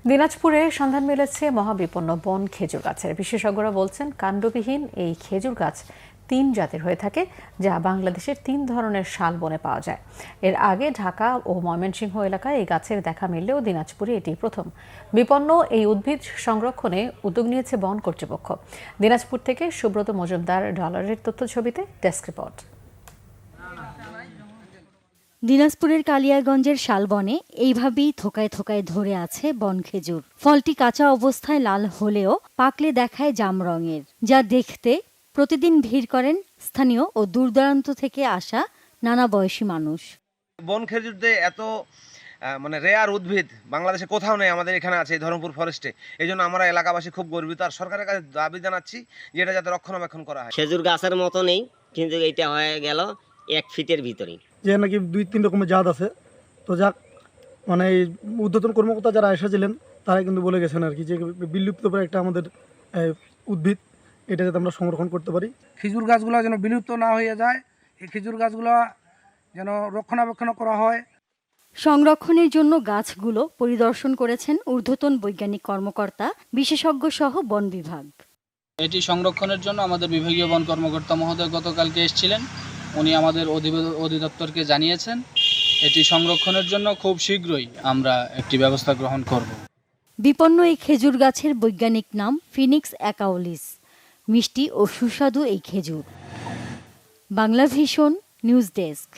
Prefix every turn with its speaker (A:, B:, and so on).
A: দিনাজপুরে সন্ধান মিলেছে মহাবিপন্ন বন খেজুর গাছের। বিশেষজ্ঞরা বলছেন কাণ্ডবিহীন এই খেজুর গাছ 3 জাতের হয়ে থাকে, যা বাংলাদেশের 3 ধরনের শাল বনে পাওয়া যায়। এর আগে ঢাকা ও ময়মনসিংহ এলাকায় এই গাছের দেখা মিললেও দিনাজপুরে এটি প্রথম। বিপন্ন এই উদ্ভিদ সংরক্ষণে উদ্যোগ নিয়েছে বন কর্তৃপক্ষ। দিনাজপুর থেকে সুব্রত মজুমদার ডলারের তথ্যছবিতে ডেস্ক রিপোর্ট।
B: দিনাজপুরের কালিয়াগঞ্জের শালবনে এইভাবেই থোকায় থোকায় ধরে আছে বন খেজুর। ফলটি কাঁচা অবস্থায় লাল হলেও পাকলে দেখায় জাম রঙের, যা দেখতে প্রতিদিন ভিড় করেন স্থানীয় ও দূরদূরান্ত থেকে আসা নানা বয়সী মানুষ।
C: বন খেজুর এত রেয়ার উদ্ভিদ বাংলাদেশে কোথাও নেই, আমাদের এখানে আছে এই ধরমপুর ফরেস্টে। এই জন্য আমরা এলাকাবাসী খুব গর্বিত, আর সরকারের কাছে দাবি জানাচ্ছি যে এটা যাতে রক্ষণাবেক্ষণ করা হয়।
D: খেজুর গাছের মতো নেই, কিন্তু এটা হয়ে গেল 1 ফিটের ভিতরে,
E: যে নাকি 2-3 রকমের জাত আছে। তো যাক, এই ঊর্ধ্বতন কর্মকর্তা যারা এসেছিলেন তারা কিন্তু বলে গেছেন আর কি, যে বিলুপ্ত প্রায় একটা আমাদের উদ্ভিদ, এটা যাতে আমরা সংরক্ষণ করতে পারি।
F: খেজুর গাছগুলো যেন বিলুপ্ত না হয়ে যায়, এই খেজুর গাছগুলো যেন রক্ষণাবেক্ষণ করা হয়।
B: সংরক্ষণের জন্য গাছগুলো পরিদর্শন করেছেন ঊর্ধ্বতন বৈজ্ঞানিক কর্মকর্তা, বিশেষজ্ঞ সহ বন বিভাগ।
G: এটি সংরক্ষণের জন্য আমাদের বিভাগীয় বন কর্মকর্তা মহোদয় গতকালকে এসেছিলেন। উনি আমাদের অধিদপ্তরকে জানিয়েছেন এটি সংরক্ষণের জন্য খুব শীঘ্রই আমরা একটি ব্যবস্থা গ্রহণ করব।
B: বিপন্ন এই খেজুর গাছের বৈজ্ঞানিক নাম ফিনিক্স অ্যাকাউলিস। মিষ্টি ও সুস্বাদু এই খেজুর। Banglavision news desk.